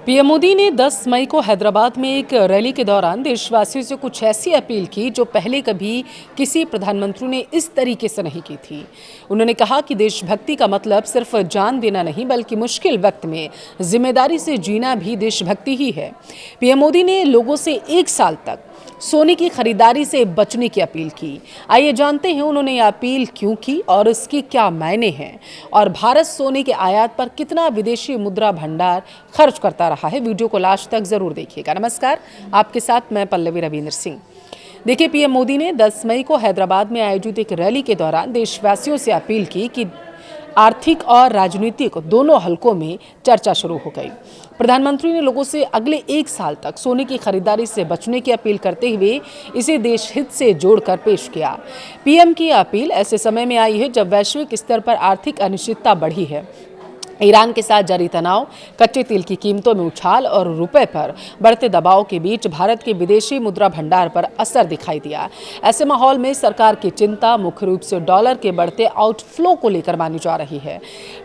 PM Modi ने 10 मई को हैदराबाद में एक रैली के दौरान देशवासियों से कुछ ऐसी अपील की जो पहले कभी किसी प्रधानमंत्री ने इस तरीके से नहीं की थी। उन्होंने कहा कि देशभक्ति का मतलब सिर्फ जान देना नहीं बल्कि मुश्किल वक्त में जिम्मेदारी से जीना भी देशभक्ति ही है। पीएम मोदी ने लोगों से 1 साल तक सोने की खरीदारी से बचने की अपील की। आइए जानते हैं उन्होंने ये अपील क्यों की और इसके क्या मायने हैं और भारत सोने के आयात पर कितना विदेशी मुद्रा भंडार खर्च करता रहा है। वीडियो को लास्ट तक जरूर देखिएगा। नमस्कार, आपके साथ मैं पल्लवी रविंद्र सिंह। देखिए, पीएम मोदी ने 10 मई को हैदराबाद में आयोजित एक रैली के दौरान देशवासियों से अपील की कि आर्थिक और राजनीतिक दोनों हलकों में चर्चा शुरू हो गई। प्रधानमंत्री ने लोगों से अगले 1 साल तक सोने की खरीदारी से बचने की अपील करते हुए इसे देश हित से जोड़कर पेश किया। पीएम की अपील ऐसे समय में आई है जब वैश्विक स्तर पर आर्थिक अनिश्चितता बढ़ी है। ईरान के साथ जारी तनाव, कच्चे तेल की कीमतों में उछाल और रुपए पर बढ़ते दबाव के बीच भारत के विदेशी मुद्रा भंडार पर असर दिखाई दिया। ऐसे माहौल में सरकार की चिंता मुख्य रूप से डॉलर के बढ़ते आउटफ्लो को लेकर मानी जा रही है।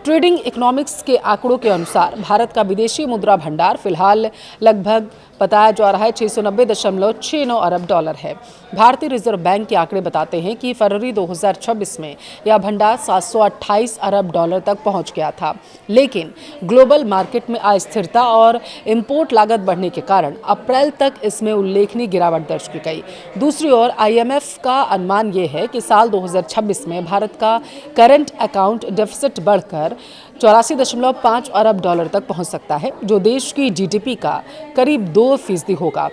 ट्रेडिंग इकोनॉमिक्स के आंकड़ों के अनुसार भारत का विदेशी मुद्रा भंडार फिलहाल लगभग बताया जा रहा है 690.69 अरब डॉलर है। भारतीय रिजर्व बैंक के आंकड़े बताते हैं कि फरवरी 2026 में यह भंडार 728 अरब डॉलर तक पहुंच गया था, लेकिन ग्लोबल मार्केट में अस्थिरता और इंपोर्ट लागत बढ़ने के कारण अप्रैल तक इसमें उल्लेखनीय गिरावट दर्ज की गई। दूसरी ओर आईएमएफ का अनुमान यह है कि साल 2026 में भारत का करंट अकाउंट डेफिसिट बढ़कर 84.5 अरब डॉलर तक पहुंच सकता है, जो देश की जीडीपी का करीब 2% होगा।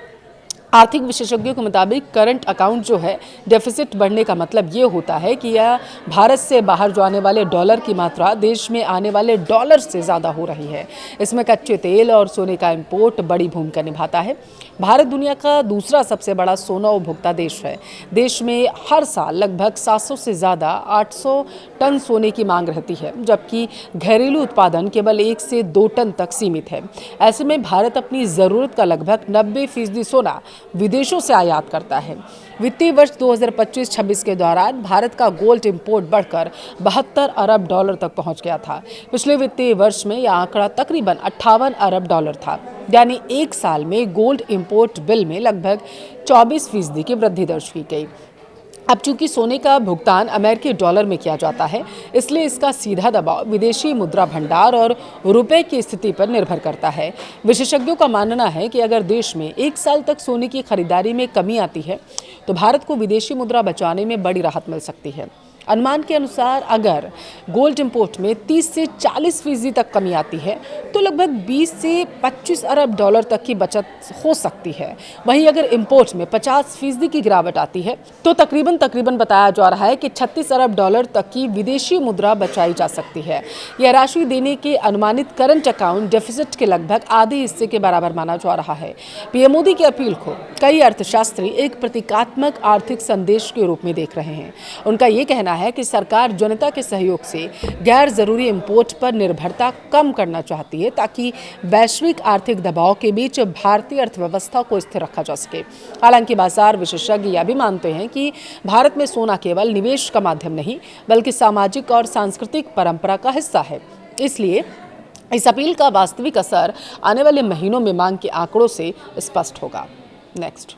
आर्थिक विशेषज्ञों के मुताबिक करंट अकाउंट जो है डेफिसिट बढ़ने का मतलब ये होता है कि यह भारत से बाहर जाने वाले डॉलर की मात्रा देश में आने वाले डॉलर से ज़्यादा हो रही है। इसमें कच्चे तेल और सोने का इंपोर्ट बड़ी भूमिका निभाता है। भारत दुनिया का दूसरा सबसे बड़ा सोना उपभोक्ता देश है। देश में हर साल लगभग 700 से ज़्यादा 800 टन सोने की मांग रहती है, जबकि घरेलू उत्पादन केवल 1 से 2 टन तक सीमित है। ऐसे में भारत अपनी ज़रूरत का लगभग 90% सोना विदेशों से आयात करता है। वित्तीय वर्ष 2025-26 के दौरान भारत का गोल्ड इंपोर्ट बढ़कर 72 अरब डॉलर तक पहुंच गया था। पिछले वित्तीय वर्ष में यह आंकड़ा तकरीबन 58 अरब डॉलर था, यानी 1 साल में गोल्ड इंपोर्ट बिल में लगभग 24% की वृद्धि दर्ज की गई। अब चूंकि सोने का भुगतान अमेरिकी डॉलर में किया जाता है, इसलिए इसका सीधा दबाव विदेशी मुद्रा भंडार और रुपए की स्थिति पर निर्भर करता है। विशेषज्ञों का मानना है कि अगर देश में 1 साल तक सोने की खरीदारी में कमी आती है तो भारत को विदेशी मुद्रा बचाने में बड़ी राहत मिल सकती है। अनुमान के अनुसार अगर गोल्ड इंपोर्ट में 30 से 40% तक कमी आती है तो लगभग 20 से 25 अरब डॉलर तक की बचत हो सकती है। वहीं अगर इंपोर्ट में 50% की गिरावट आती है तो तकरीबन बताया जा रहा है कि 36 अरब डॉलर तक की विदेशी मुद्रा बचाई जा सकती है। यह राशि देने के अनुमानित करंट अकाउंट डेफिसिट के लगभग आधे हिस्से के बराबर माना जा रहा है। पीएम मोदी की अपील को कई अर्थशास्त्री एक प्रतीकात्मक आर्थिक संदेश के रूप में देख रहे हैं। उनका ये कहना है कि सरकार जनता के सहयोग से गैर जरूरी इंपोर्ट पर निर्भरता कम करना चाहती है ताकि वैश्विक आर्थिक दबाव के बीच भारतीय अर्थव्यवस्था को स्थिर रखा जा सके। हालांकि बाजार विशेषज्ञ यह भी मानते हैं कि भारत में सोना केवल निवेश का माध्यम नहीं बल्कि सामाजिक और सांस्कृतिक परंपरा का हिस्सा है। इसलिए इस अपील का वास्तविक असर आने वाले महीनों में मांग के आंकड़ों से स्पष्ट होगा। नेक्स्ट।